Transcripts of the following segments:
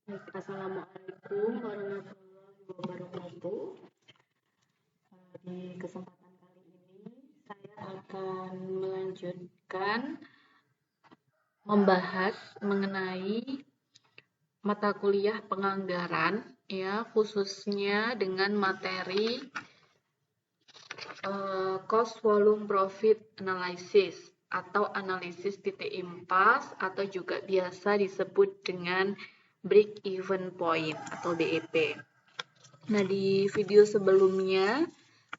Assalamualaikum warahmatullahi wabarakatuh. Di kesempatan kali ini saya akan melanjutkan membahas mengenai mata kuliah penganggaran, ya, khususnya dengan materi cost volume profit analysis atau analisis titik impas atau juga biasa disebut dengan break even point atau BEP. Nah, di video sebelumnya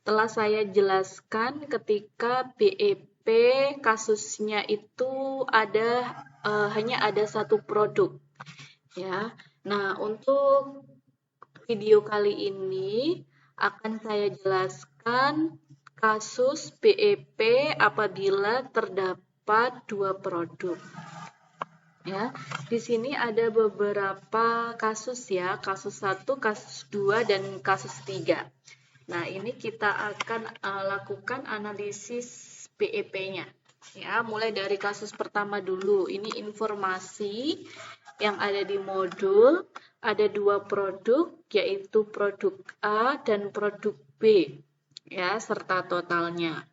telah saya jelaskan ketika BEP kasusnya itu hanya ada satu produk, ya. Nah, untuk video kali ini akan saya jelaskan kasus BEP apabila terdapat dua produk. Ya, di sini ada beberapa kasus ya, kasus 1, kasus 2, dan kasus 3. Nah, ini kita akan lakukan analisis BEP-nya. Ya, mulai dari kasus pertama dulu. Ini informasi yang ada di modul, ada dua produk, yaitu produk A dan produk B, ya, serta totalnya.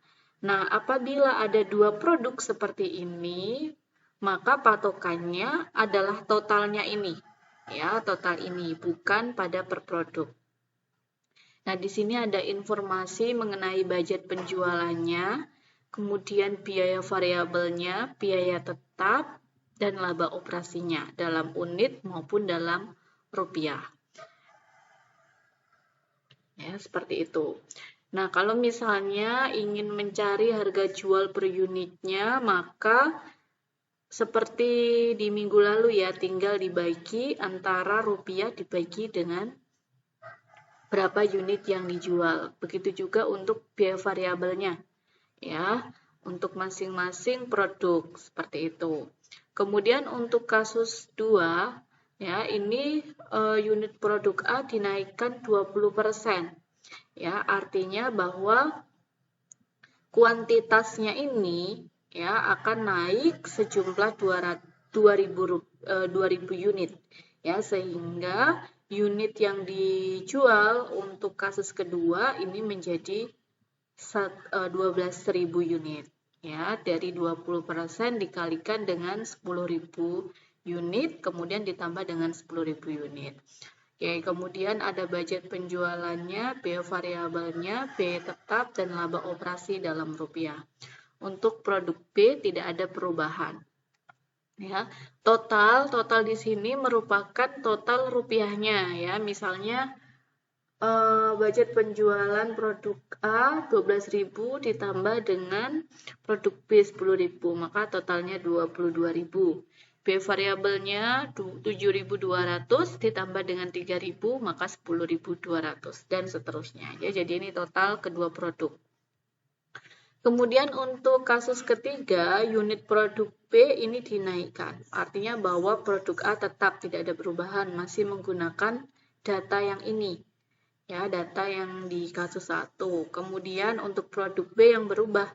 Nah, apabila ada dua produk seperti ini, maka patokannya adalah totalnya ini, ya, total ini, bukan pada per produk. Nah, di sini ada informasi mengenai budget penjualannya, kemudian biaya variabelnya, biaya tetap, dan laba operasinya dalam unit maupun dalam rupiah. Ya, seperti itu. Nah, kalau misalnya ingin mencari harga jual per unitnya, maka seperti di minggu lalu ya, tinggal dibagi antara rupiah dibagi dengan berapa unit yang dijual. Begitu juga untuk biaya variabelnya, ya, untuk masing-masing produk, seperti itu. Kemudian untuk kasus 2, ya, ini unit produk A dinaikkan 20%. Ya, artinya bahwa kuantitasnya ini ya akan naik sejumlah 2000 unit, ya, sehingga unit yang dijual untuk kasus kedua ini menjadi 12.000 unit, ya, dari 20% dikalikan dengan 10.000 unit kemudian ditambah dengan 10.000 unit. Oke, kemudian ada budget penjualannya, biaya variabelnya, biaya tetap, dan laba operasi dalam rupiah. Untuk produk B tidak ada perubahan. Ya, total di sini merupakan total rupiahnya, ya. Misalnya budget penjualan produk A 12.000 ditambah dengan produk B 10.000, maka totalnya 22.000. B variabelnya 7.200 ditambah dengan 3.000, maka 10.200 dan seterusnya. Ya, jadi ini total kedua produk. Kemudian untuk kasus ketiga, unit produk B ini dinaikkan. Artinya bahwa produk A tetap tidak ada perubahan, masih menggunakan data yang ini. Ya, data yang di kasus 1. Kemudian untuk produk B yang berubah,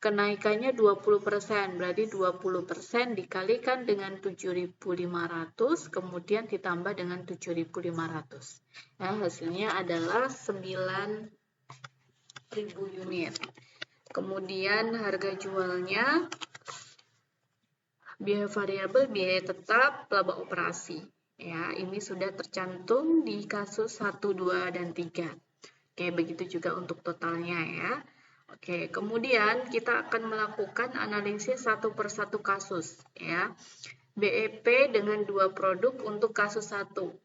kenaikannya 20%, berarti 20% dikalikan dengan 7.500, kemudian ditambah dengan 7.500. Nah, hasilnya adalah 9.000 unit. Kemudian harga jualnya, biaya variabel, biaya tetap, laba operasi. Ya, ini sudah tercantum di kasus 1, 2, dan 3. Oke, begitu juga untuk totalnya ya. Oke, kemudian kita akan melakukan analisis satu persatu kasus, ya. BEP dengan dua produk untuk kasus 1.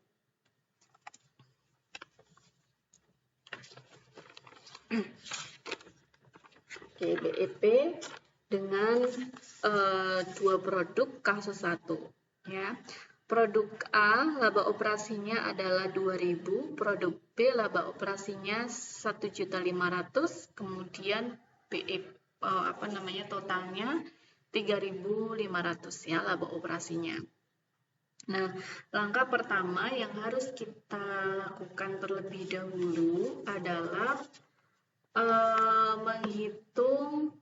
Oke, BEP dengan dua produk kasus 1, ya. Produk A laba operasinya adalah 2.000, produk B laba operasinya 1.500.000, kemudian totalnya 3.500 ya laba operasinya. Nah, langkah pertama yang harus kita lakukan terlebih dahulu adalah menghitung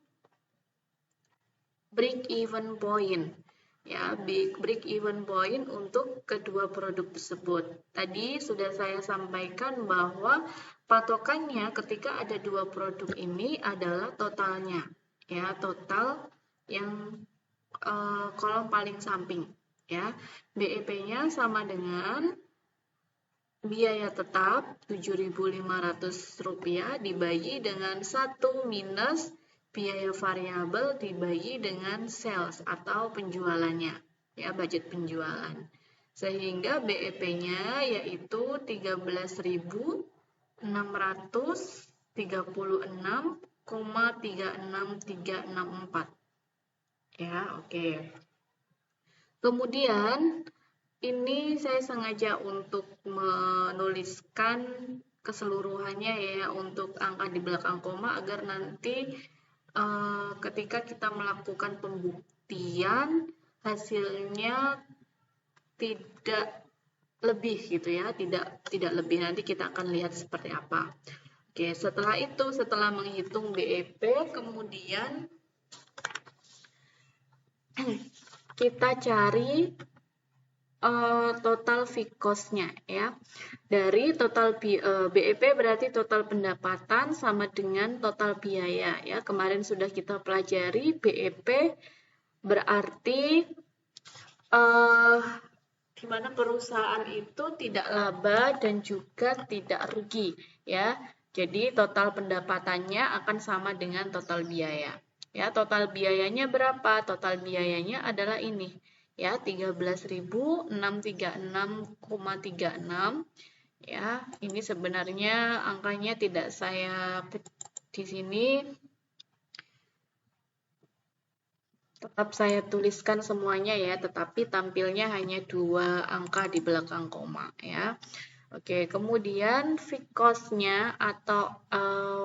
break even point. ya, break even point untuk kedua produk tersebut. Tadi sudah saya sampaikan bahwa patokannya ketika ada dua produk ini adalah totalnya, ya, total yang kolom paling samping, ya. BEP-nya sama dengan biaya tetap Rp7.500 dibagi dengan 1 minus biaya variabel dibagi dengan sales atau penjualannya, ya, budget penjualan. Sehingga BEP-nya yaitu 13.636,36364. Ya, oke. Kemudian ini saya sengaja untuk menuliskan keseluruhannya ya untuk angka di belakang koma agar nanti ketika kita melakukan pembuktian hasilnya tidak lebih gitu ya, tidak lebih. Nanti kita akan lihat seperti apa. Oke, setelah itu, setelah menghitung BEP, kemudian kita cari total fixed cost-nya ya. Dari total BEP berarti total pendapatan sama dengan total biaya ya. Kemarin sudah kita pelajari BEP berarti di mana perusahaan itu tidak laba dan juga tidak rugi ya. Jadi total pendapatannya akan sama dengan total biaya. Ya, total biayanya berapa? Total biayanya adalah ini. Ya, 13.636,36. Ya, ini sebenarnya angkanya tidak saya di sini. Tetap saya tuliskan semuanya ya, tetapi tampilnya hanya 2 angka di belakang koma ya. Oke, kemudian fixed cost-nya atau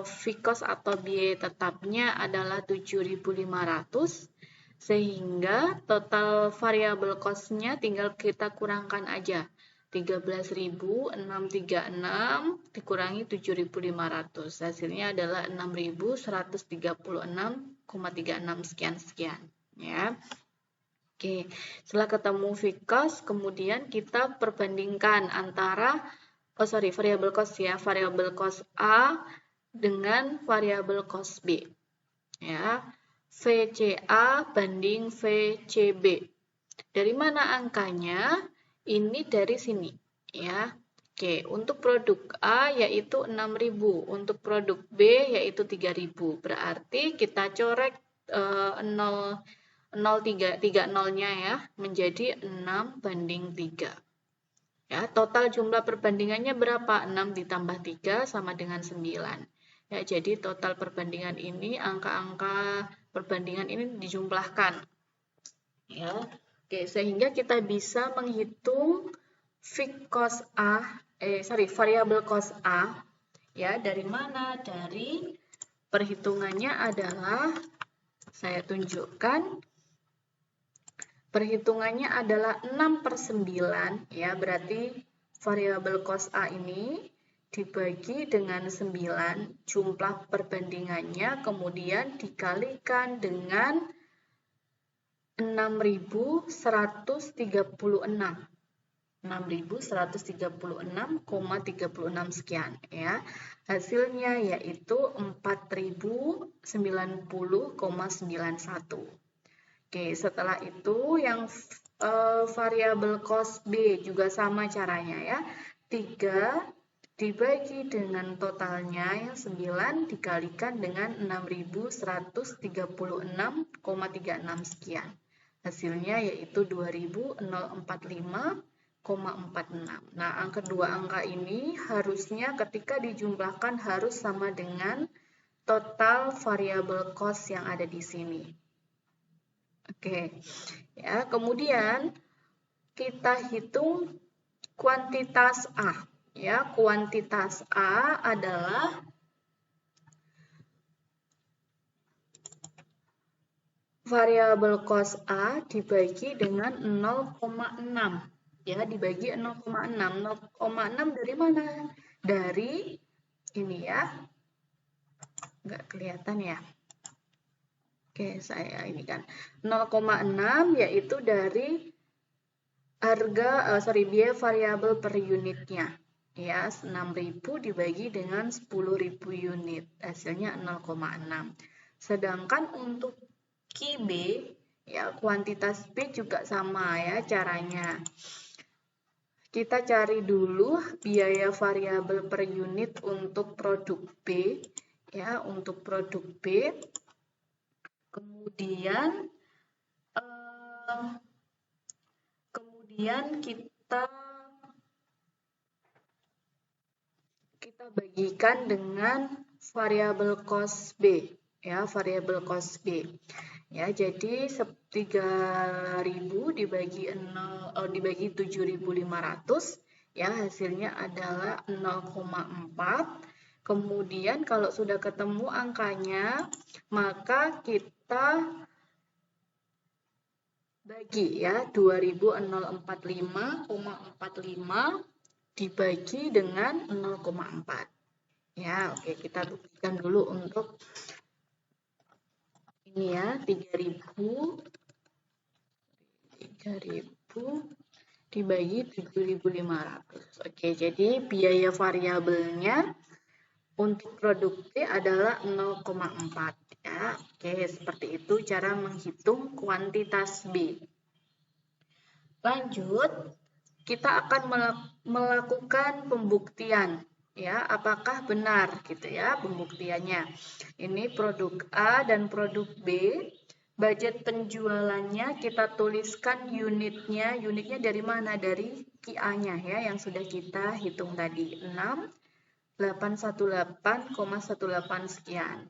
fixed cost atau biaya tetapnya adalah 7.500 sehingga total variable cost-nya tinggal kita kurangkan aja. 13.636 dikurangi 7.500. Hasilnya adalah 6.136,36 sekian-sekian ya. Oke, setelah ketemu fixed cost, kemudian kita perbandingkan antara variable cost ya, variable cost A dengan variable cost B. Ya. VCA banding VCB. Dari mana angkanya? Ini dari sini ya. Oke, untuk produk A yaitu 6.000, untuk produk B yaitu 3.000. Berarti kita corek 0,30-nya ya menjadi 6:3. Ya, total jumlah perbandingannya berapa? 6 ditambah 3 sama dengan 9. Ya, jadi total perbandingan ini, angka-angka perbandingan ini dijumlahkan. Ya. Oke, sehingga kita bisa menghitung fixed cost variable cost A. Ya, dari mana? Dari perhitungannya adalah saya tunjukkan. Perhitungannya adalah 6/9 ya, berarti variable cost A ini dibagi dengan 9 jumlah perbandingannya, kemudian dikalikan dengan 6.136. 6.136,36 sekian ya. Hasilnya yaitu 4.090,91. Oke, setelah itu yang variabel cost B juga sama caranya ya. 3 dibagi dengan totalnya yang 9 dikalikan dengan 6.136,36 sekian. Hasilnya yaitu 2.045,46. Nah, kedua angka ini harusnya ketika dijumlahkan harus sama dengan total variabel cost yang ada di sini. Oke, ya, kemudian kita hitung kuantitas A. Ya, kuantitas A adalah variabel cost A dibagi dengan 0,6. Ya, dibagi 0,6. 0,6 dari mana? Dari ini ya. Nggak kelihatan ya. Oke, saya ini kan 0,6 yaitu dari harga biaya variabel per unitnya. Ya, 6.000 dibagi dengan 10.000 unit. Hasilnya 0,6. Sedangkan untuk Ki B, ya kuantitas B juga sama ya caranya. Kita cari dulu biaya variabel per unit untuk produk B, ya, untuk produk B. Kemudian kita bagikan dengan variabel cost B, ya, variabel cost B. Ya, jadi 3.000 dibagi 7.500, ya, hasilnya adalah 0,4. Kemudian kalau sudah ketemu angkanya, maka kita bagi ya 2045,45 dibagi dengan 0,4. Ya, oke, kita buktikan dulu untuk ini ya, 3.000 dibagi 7.500. Oke, jadi biaya variabelnya untuk produk B adalah 0,4 ya. Oke, seperti itu cara menghitung kuantitas B. Lanjut, kita akan melakukan pembuktian ya, apakah benar gitu ya pembuktiannya. Ini produk A dan produk B. Budget penjualannya kita tuliskan unitnya. Unitnya dari mana? Dari QA-nya ya yang sudah kita hitung tadi. 6.818,18 sekian.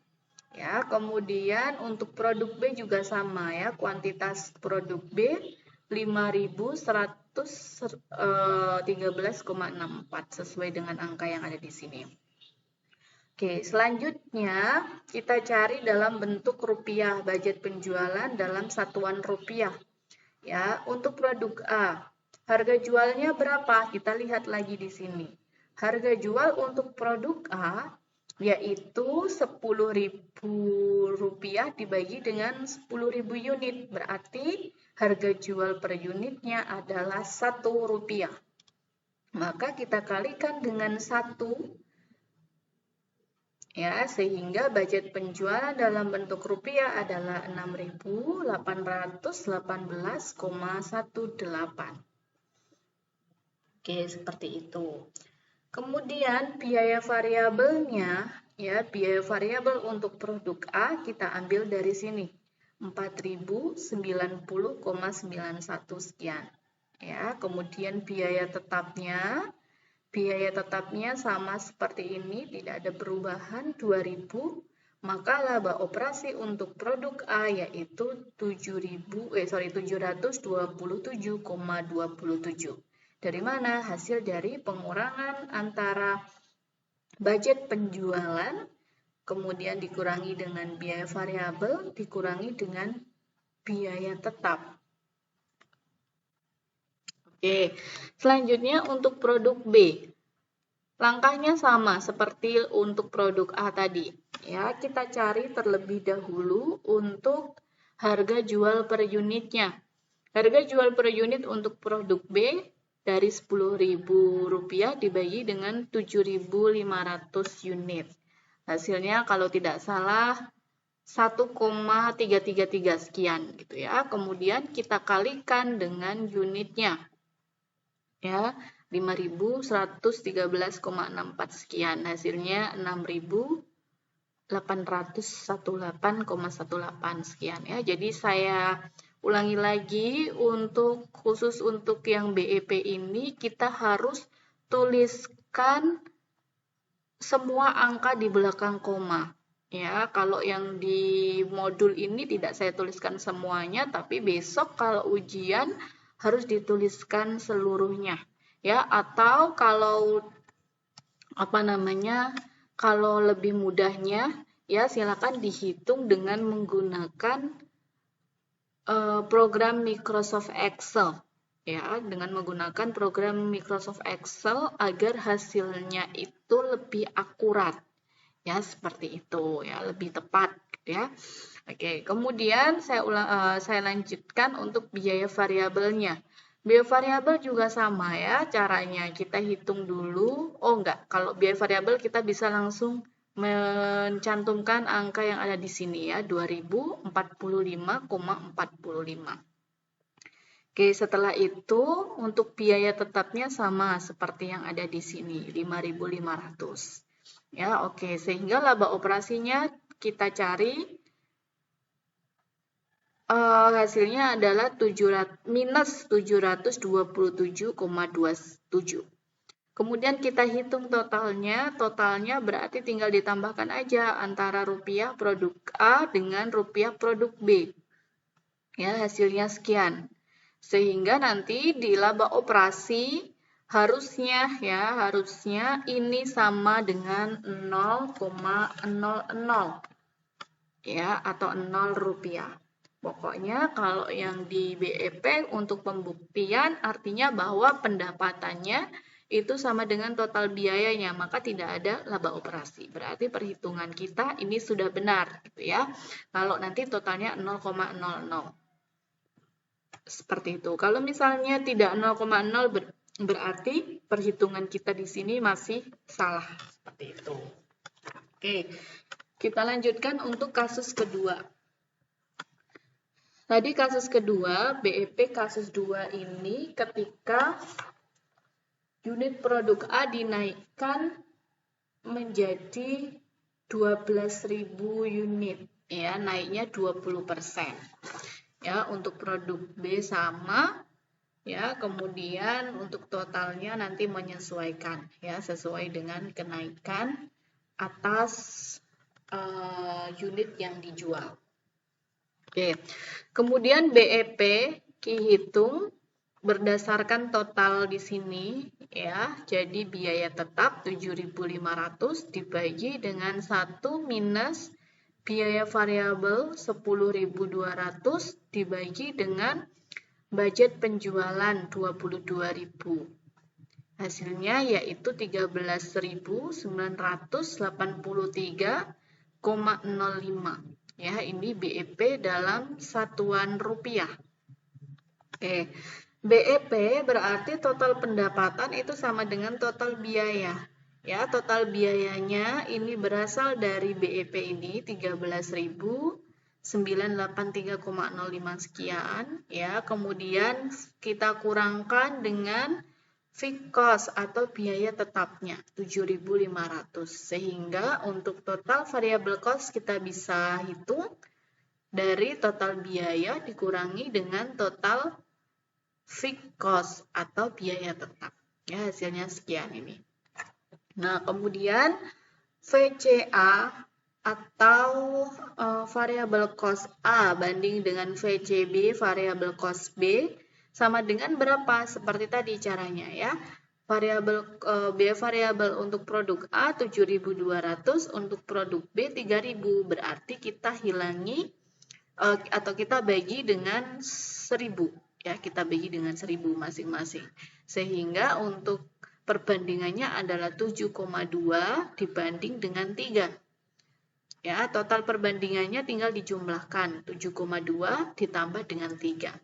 Ya, kemudian untuk produk B juga sama ya. Kuantitas produk B 5.113,64 sesuai dengan angka yang ada di sini. Oke, selanjutnya kita cari dalam bentuk rupiah, budget penjualan dalam satuan rupiah. Ya, untuk produk A, harga jualnya berapa? Kita lihat lagi di sini. Harga jual untuk produk A yaitu Rp10.000 dibagi dengan 10.000 unit. Berarti harga jual per unitnya adalah Rp1. Maka kita kalikan dengan 1. Ya, sehingga budget penjualan dalam bentuk rupiah adalah 6.818,18. Oke, seperti itu. Kemudian biaya variabelnya, ya, biaya variabel untuk produk A kita ambil dari sini. 4.090,91 sekian. Ya, kemudian biaya tetapnya sama seperti ini, tidak ada perubahan 2.000, maka laba operasi untuk produk A yaitu 727,27. Dari mana? Hasil dari pengurangan antara budget penjualan, kemudian dikurangi dengan biaya variabel, dikurangi dengan biaya tetap. Oke, selanjutnya untuk produk B. Langkahnya sama seperti untuk produk A tadi. Ya, kita cari terlebih dahulu untuk harga jual per unitnya. Harga jual per unit untuk produk B dari Rp10.000 dibagi dengan 7.500 unit. Hasilnya kalau tidak salah 1,333 sekian gitu ya. Kemudian kita kalikan dengan unitnya. Ya, 5.113,64 sekian. Hasilnya 6.818,18 sekian ya. Jadi saya ulangi lagi, untuk khusus untuk yang BEP ini kita harus tuliskan semua angka di belakang koma. Ya, kalau yang di modul ini tidak saya tuliskan semuanya, tapi besok kalau ujian harus dituliskan seluruhnya. Ya, atau kalau kalau lebih mudahnya ya silakan dihitung dengan menggunakan program Microsoft Excel. Ya, dengan menggunakan program Microsoft Excel agar hasilnya itu lebih akurat. Ya, seperti itu ya, lebih tepat ya. Oke, kemudian saya lanjutkan untuk biaya variabelnya. Biaya variabel juga sama ya caranya. Kita hitung dulu. Oh enggak, kalau biaya variabel kita bisa langsung mencantumkan angka yang ada di sini ya, 2045,45. Oke, setelah itu untuk biaya tetapnya sama seperti yang ada di sini, 5.500. Ya, oke. Sehingga laba operasinya kita cari hasilnya adalah minus 727,27. Kemudian kita hitung totalnya berarti tinggal ditambahkan aja antara rupiah produk A dengan rupiah produk B. Ya, hasilnya sekian. Sehingga nanti di laba operasi harusnya ini sama dengan 0,00 ya, atau 0 rupiah. Pokoknya kalau yang di BEP untuk pembuktian artinya bahwa pendapatannya itu sama dengan total biayanya, maka tidak ada laba operasi. Berarti perhitungan kita ini sudah benar gitu ya. Kalau nanti totalnya 0,00. Seperti itu. Kalau misalnya tidak 0,0 berarti perhitungan kita di sini masih salah. Seperti itu. Oke, kita lanjutkan untuk kasus kedua. Tadi kasus kedua, BEP kasus 2 ini ketika unit produk A dinaikkan menjadi 12.000 unit, ya, naiknya 20%. Ya, untuk produk B sama, ya, kemudian untuk totalnya nanti menyesuaikan, ya, sesuai dengan kenaikan atas unit yang dijual. Oke, kemudian BEP dihitung berdasarkan total di sini ya. Jadi biaya tetap 7.500 dibagi dengan 1 minus biaya variabel 10.200 dibagi dengan budget penjualan 22.000. Hasilnya yaitu 13.983,05. Ya, ini BEP dalam satuan rupiah. Oke, BEP berarti total pendapatan itu sama dengan total biaya. Ya, total biayanya ini berasal dari BEP ini 13.983,05 sekian. Ya, kemudian kita kurangkan dengan fixed cost atau biaya tetapnya 7.500. Sehingga untuk total variable cost kita bisa hitung dari total biaya dikurangi dengan total fixed cost atau biaya tetap. Ya, hasilnya sekian ini. Nah, kemudian VCA atau variable cost A banding dengan VCB variable cost B sama dengan berapa? Seperti tadi caranya ya. Biaya variabel untuk produk A 7.200, untuk produk B 3.000. Berarti kita hilangi atau kita bagi dengan 1.000. Ya, kita bagi dengan 1.000 masing-masing. Sehingga untuk perbandingannya adalah 7,2 dibanding dengan 3. Ya, total perbandingannya tinggal dijumlahkan. 7,2 ditambah dengan 3.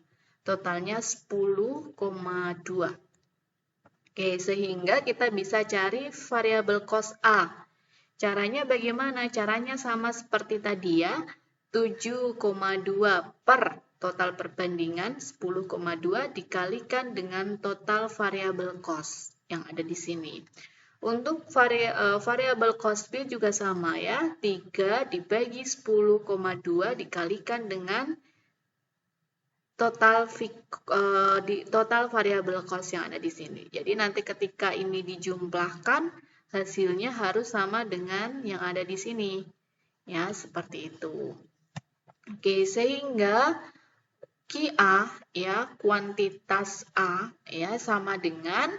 Totalnya 10,2. Oke, sehingga kita bisa cari variabel cost A. Caranya bagaimana? Caranya sama seperti tadi ya. 7,2 per total perbandingan 10,2 dikalikan dengan total variabel cost yang ada di sini. Untuk variabel cost B juga sama ya. 3 dibagi 10,2 dikalikan dengan total variabel cost yang ada di sini. Jadi nanti ketika ini dijumlahkan, hasilnya harus sama dengan yang ada di sini. Ya, seperti itu. Oke, sehingga QA ya, kuantitas A ya sama dengan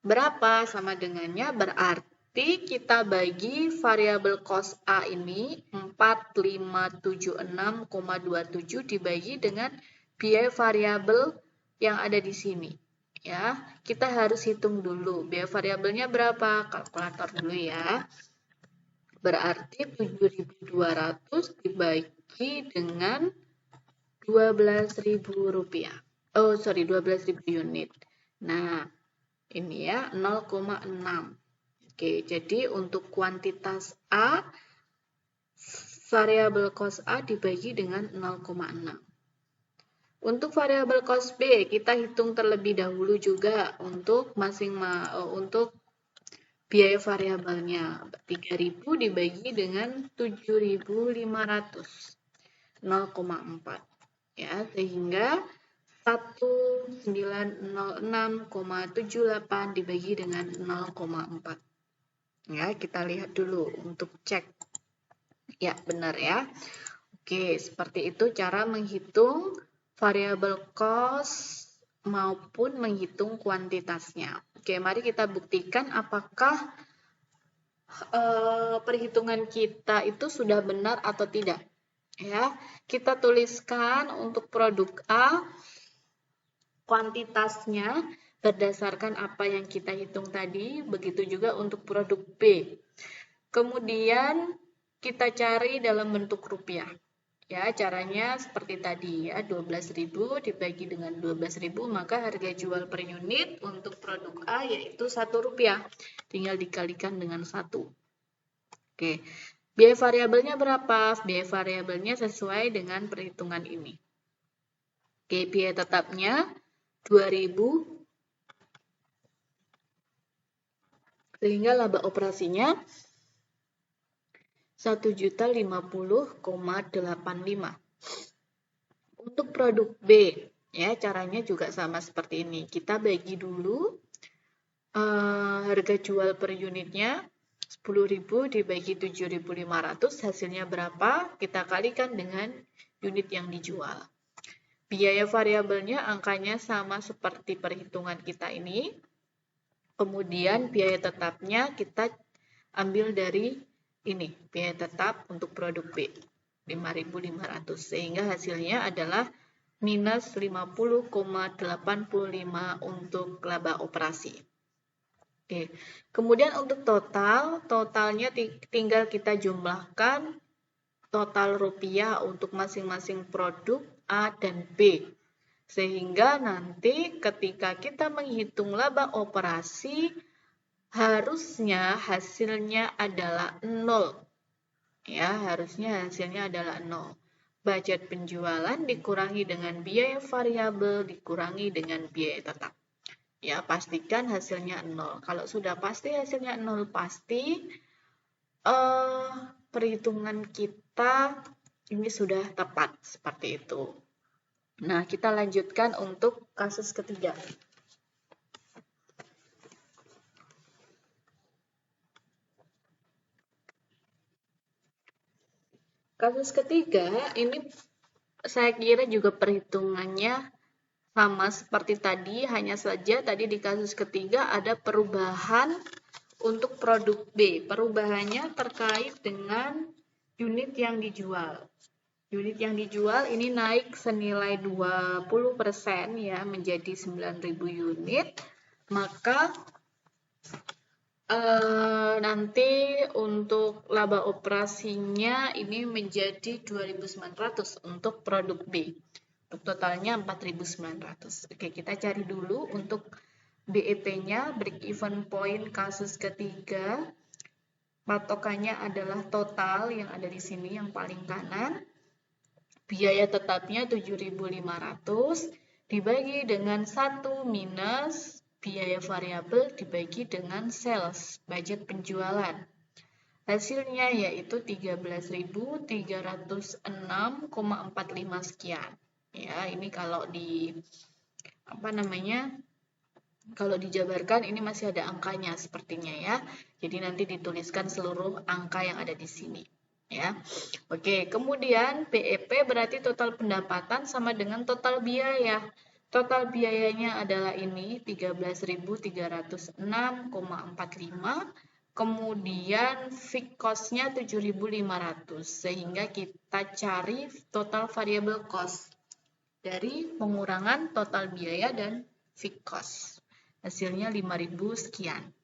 berapa? Sama dengannya berarti kita bagi variabel cost A ini 4576,27 dibagi dengan biaya variabel yang ada di sini. Ya, kita harus hitung dulu biaya variabelnya berapa? Kalkulator dulu ya. Berarti 7.200 dibagi dengan Rp12.000. Oh, sorry, 12.000 unit. Nah, ini ya 0,6. Oke, jadi untuk kuantitas A, variabel cost A dibagi dengan 0,6. Untuk variabel cost B, kita hitung terlebih dahulu juga untuk untuk biaya variabelnya. 3.000 dibagi dengan 7.500. 0,4 ya, sehingga 1906,78 dibagi dengan 0,4 ya. Kita lihat dulu untuk cek ya, benar ya. Oke, seperti itu cara menghitung variabel cost maupun menghitung kuantitasnya. Oke, mari kita buktikan apakah perhitungan kita itu sudah benar atau tidak. Ya, kita tuliskan untuk produk A kuantitasnya berdasarkan apa yang kita hitung tadi, begitu juga untuk produk B. Kemudian kita cari dalam bentuk rupiah. Ya, caranya seperti tadi ya, 12.000 dibagi dengan 12.000, maka harga jual per unit untuk produk A yaitu Rp1. Tinggal dikalikan dengan 1. Oke. Biaya variabelnya berapa? Biaya variabelnya sesuai dengan perhitungan ini. Oke, biaya tetapnya 2.000. Sehingga laba operasinya 1.050.85. Untuk produk B, ya caranya juga sama seperti ini. Kita bagi dulu harga jual per unitnya 10.000 dibagi 7.500, hasilnya berapa? Kita kalikan dengan unit yang dijual. Biaya variabelnya angkanya sama seperti perhitungan kita ini. Kemudian biaya tetapnya kita ambil dari ini, biaya tetap untuk produk B, 5.500. Sehingga hasilnya adalah minus 50,85 untuk laba operasi. Oke. Kemudian untuk totalnya tinggal kita jumlahkan total rupiah untuk masing-masing produk A dan B. Sehingga nanti ketika kita menghitung laba operasi, harusnya hasilnya adalah 0. Ya, harusnya hasilnya adalah 0. Budget penjualan dikurangi dengan biaya variabel dikurangi dengan biaya tetap. Ya, pastikan hasilnya 0. Kalau sudah pasti hasilnya 0, pasti perhitungan kita ini sudah tepat, seperti itu. Nah, kita lanjutkan untuk kasus ketiga. Kasus ketiga, ini saya kira juga perhitungannya sama seperti tadi, hanya saja tadi di kasus ketiga ada perubahan untuk produk B. Perubahannya terkait dengan unit yang dijual. Unit yang dijual ini naik senilai 20% ya, menjadi 9.000 unit. Maka nanti untuk laba operasinya ini menjadi 2.900 untuk produk B. Untuk totalnya 4.900. Oke, kita cari dulu untuk BEP-nya, break even point kasus ketiga. Patokannya adalah total yang ada di sini yang paling kanan. Biaya tetapnya 7.500 dibagi dengan 1 minus biaya variabel dibagi dengan sales, budget penjualan. Hasilnya yaitu 13.306,45 sekian. Ya, ini kalau kalau dijabarkan ini masih ada angkanya sepertinya ya. Jadi nanti dituliskan seluruh angka yang ada di sini ya. Oke, kemudian BEP berarti total pendapatan sama dengan total biaya. Total biayanya adalah ini 13.306,45. Kemudian fixed cost-nya 7.500, sehingga kita cari total variable cost dari pengurangan total biaya dan fixed cost. Hasilnya 5.000 sekian.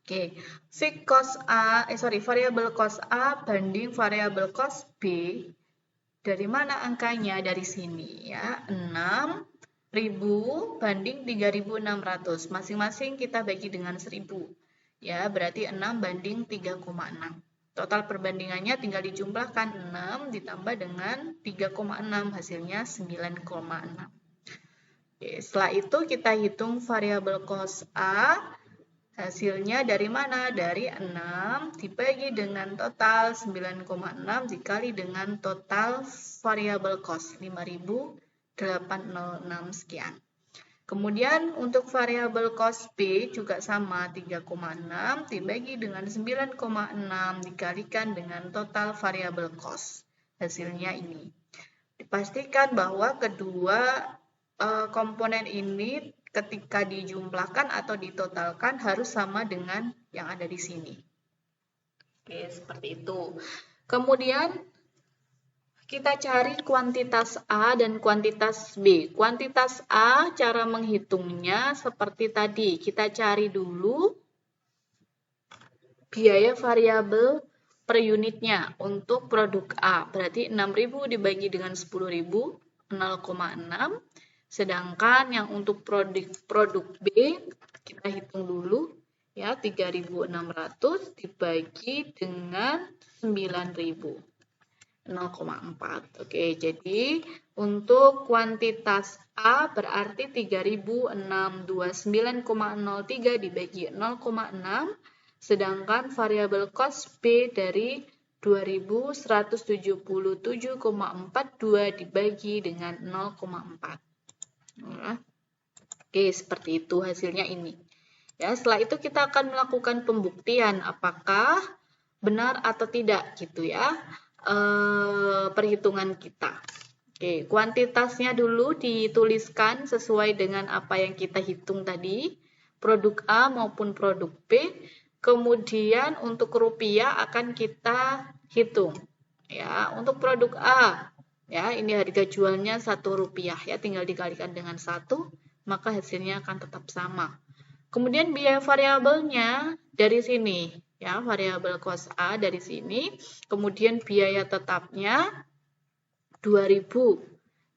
Oke, variable cost A banding variable cost B Dari mana angkanya? Dari sini ya. 6.000 banding 3.600. Masing-masing kita bagi dengan 1.000. Ya, berarti 6 banding 3,6. Total perbandingannya tinggal dijumlahkan 6 ditambah dengan 3,6. Hasilnya 9,6. Oke, setelah itu kita hitung variabel cost A. Hasilnya dari mana? Dari 6 dibagi dengan total 9,6 dikali dengan total variabel cost 5.806 sekian. Kemudian untuk variabel cost B juga sama 3,6 dibagi dengan 9,6 dikalikan dengan total variabel cost. Hasilnya ini. Dipastikan bahwa kedua komponen ini ketika dijumlahkan atau ditotalkan harus sama dengan yang ada di sini. Oke, seperti itu. Kemudian kita cari kuantitas A dan kuantitas B. Kuantitas A, cara menghitungnya seperti tadi. Kita cari dulu biaya variabel per unitnya untuk produk A. Berarti 6.000 dibagi dengan 10.000, 0,6. Sedangkan yang untuk produk B, kita hitung dulu ya, 3.600 dibagi dengan 9.000. 0,4. Oke, jadi untuk kuantitas A berarti 3.629,03 dibagi 0,6, sedangkan variabel cost B dari 2.177,42 dibagi dengan 0,4. Ya. Oke, seperti itu hasilnya ini. Ya, setelah itu kita akan melakukan pembuktian apakah benar atau tidak gitu ya perhitungan kita. Oke, kuantitasnya dulu dituliskan sesuai dengan apa yang kita hitung tadi, produk A maupun produk B. Kemudian untuk rupiah akan kita hitung. Ya, untuk produk A, ya ini harga jualnya Rp1 ya, tinggal dikalikan dengan 1, maka hasilnya akan tetap sama. Kemudian biaya variabelnya dari sini, ya variabel cost A dari sini, kemudian biaya tetapnya 2.000,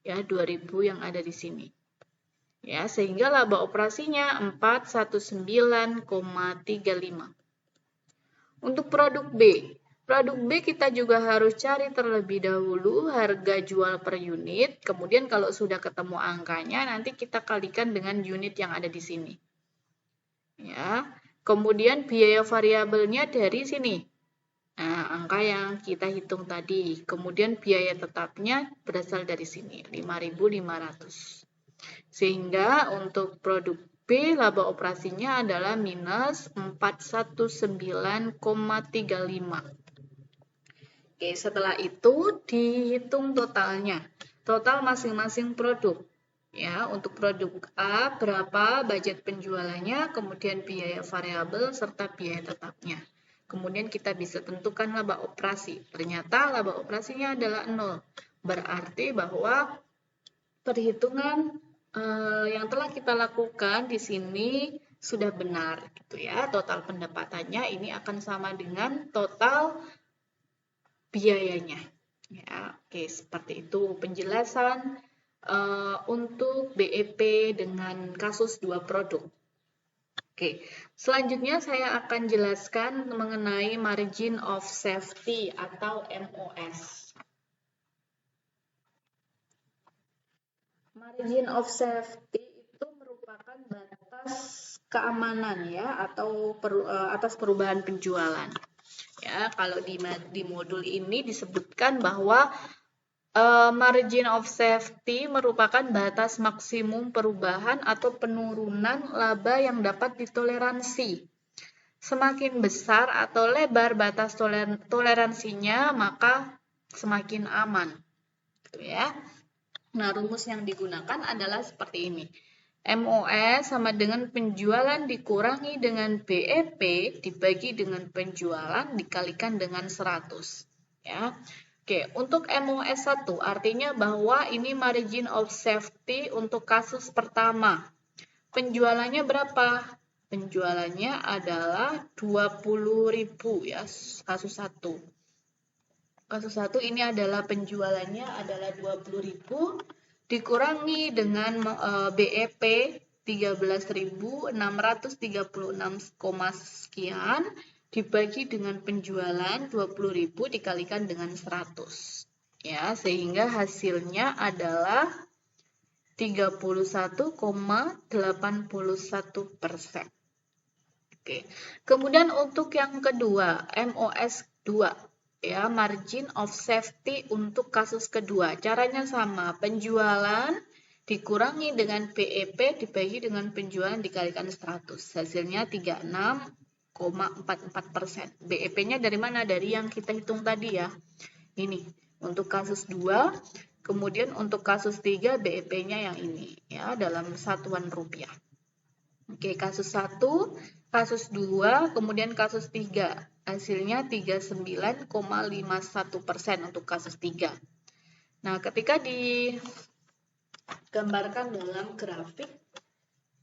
ya 2.000 yang ada di sini. Ya, sehingga laba operasinya 419,35. Untuk produk B, kita juga harus cari terlebih dahulu harga jual per unit, kemudian kalau sudah ketemu angkanya, nanti kita kalikan dengan unit yang ada di sini. Ya, kemudian biaya variabelnya dari sini. Nah, angka yang kita hitung tadi. Kemudian biaya tetapnya berasal dari sini, 5.500. Sehingga untuk produk B, laba operasinya adalah minus 419,35. Oke, setelah itu dihitung totalnya. Total masing-masing produk. Ya, untuk produk A berapa budget penjualannya, kemudian biaya variabel serta biaya tetapnya. Kemudian kita bisa tentukan laba operasi. Ternyata laba operasinya adalah 0. Berarti bahwa perhitungan yang telah kita lakukan di sini sudah benar gitu ya. Total pendapatannya ini akan sama dengan total biayanya. Ya, oke, seperti itu penjelasan untuk BEP dengan kasus 2 produk. Oke, selanjutnya saya akan jelaskan mengenai margin of safety atau MOS. Margin of safety itu merupakan batas keamanan ya atau atas perubahan penjualan. Ya, kalau di modul ini disebutkan bahwa margin of safety merupakan batas maksimum perubahan atau penurunan laba yang dapat ditoleransi. Semakin besar atau lebar batas toleransinya, maka semakin aman. Gitu ya. Nah, rumus yang digunakan adalah seperti ini. MOS sama dengan penjualan dikurangi dengan BEP dibagi dengan penjualan dikalikan dengan 100. Ya. Oke, untuk MOS 1 artinya bahwa ini margin of safety untuk kasus pertama. Penjualannya berapa? Penjualannya adalah 20.000 ya, kasus 1. Kasus 1 ini adalah penjualannya adalah 20.000 dikurangi dengan BEP 13.636, sekian dibagi dengan penjualan 20.000 dikalikan dengan 100. Ya, sehingga hasilnya adalah 31,81%. Oke. Kemudian untuk yang kedua, MOS 2. Ya, margin of safety untuk kasus kedua. Caranya sama, penjualan dikurangi dengan BEP dibagi dengan penjualan dikalikan 100. Hasilnya 36,44%. BEP-nya dari mana? Dari yang kita hitung tadi ya. Ini untuk kasus 2, kemudian untuk kasus 3 BEP-nya yang ini ya, dalam satuan rupiah. Oke, kasus 1, kasus 2, kemudian kasus 3. Hasilnya 39,51% untuk kasus 3. Nah, ketika digambarkan dalam grafik,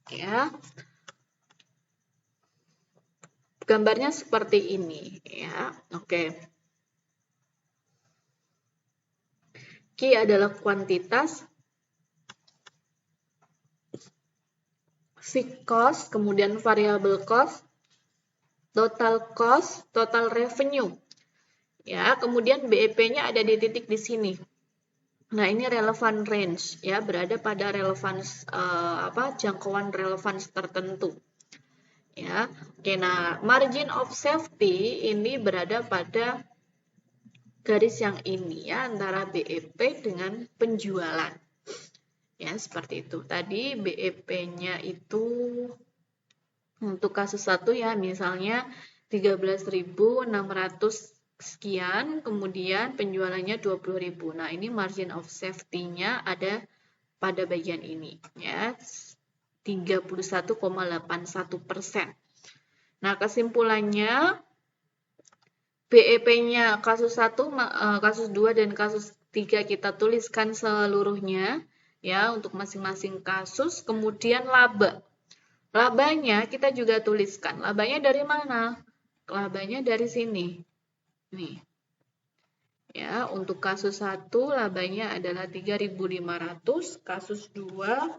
ya, gambarnya seperti ini, ya. Oke. Q adalah kuantitas, fixed cost, kemudian variable cost, total cost, total revenue. Ya, kemudian BEP-nya ada di titik di sini. Nah, ini relevant range ya, berada pada relevance jangkauan relevance tertentu. Ya. Oke, nah, margin of safety ini berada pada garis yang ini ya, antara BEP dengan penjualan. Ya, seperti itu. Tadi BEP-nya itu untuk kasus 1 ya, misalnya 13.600 sekian, kemudian penjualannya 20.000. Nah, ini margin of safety-nya ada pada bagian ini ya, 31,81%. Nah, kesimpulannya BEP-nya kasus 1, kasus 2 dan kasus 3 kita tuliskan seluruhnya ya untuk masing-masing kasus, kemudian laba. Labanya kita juga tuliskan. Labanya dari mana? Labanya dari sini. Nih. Ya, untuk kasus 1 labanya adalah 3.500, kasus 2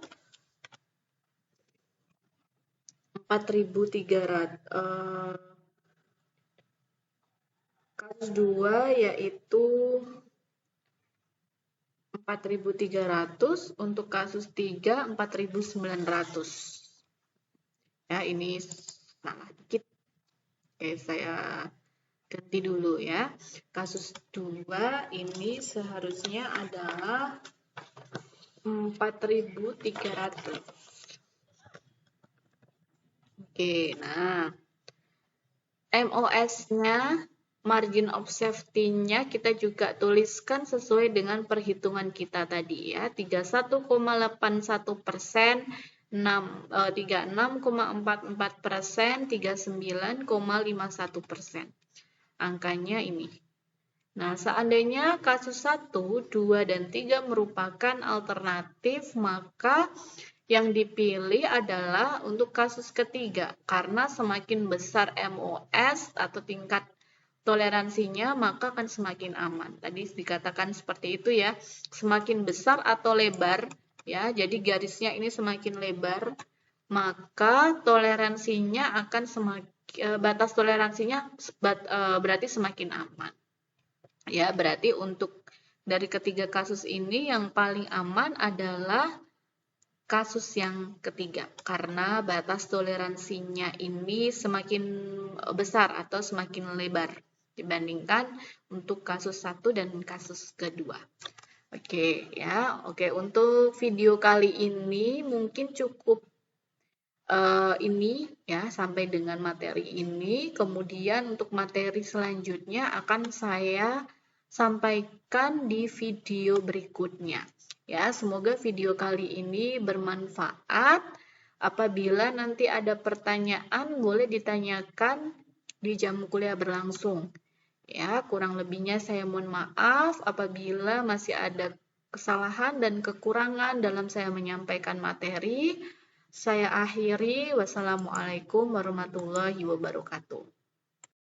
4.300. Kasus 2 yaitu 4.300, untuk kasus 3 4.900. Ya, ini salah dikit. Oke, saya ganti dulu ya. Kasus 2 ini seharusnya adalah 4.300. Oke, nah. MOS-nya, margin of safety-nya kita juga tuliskan sesuai dengan perhitungan kita tadi ya. 31,81%. 36,44%, 39,51%. Angkanya ini. Nah, seandainya kasus 1, 2, dan 3 merupakan alternatif, maka yang dipilih adalah untuk kasus ketiga. Karena semakin besar MOS atau tingkat toleransinya, maka akan semakin aman. Tadi dikatakan seperti itu ya. Semakin besar atau lebar, ya, jadi garisnya ini semakin lebar, maka toleransinya akan batas toleransinya berarti semakin aman. Ya, berarti untuk dari ketiga kasus ini yang paling aman adalah kasus yang ketiga, karena batas toleransinya ini semakin besar atau semakin lebar dibandingkan untuk kasus 1 dan kasus kedua. Oke ya, oke, untuk video kali ini mungkin cukup ini ya, sampai dengan materi ini. Kemudian untuk materi selanjutnya akan saya sampaikan di video berikutnya. Ya, semoga video kali ini bermanfaat. Apabila nanti ada pertanyaan, boleh ditanyakan di jam kuliah berlangsung. Ya, kurang lebihnya saya mohon maaf apabila masih ada kesalahan dan kekurangan dalam saya menyampaikan materi. Saya akhiri. Wassalamualaikum warahmatullahi wabarakatuh.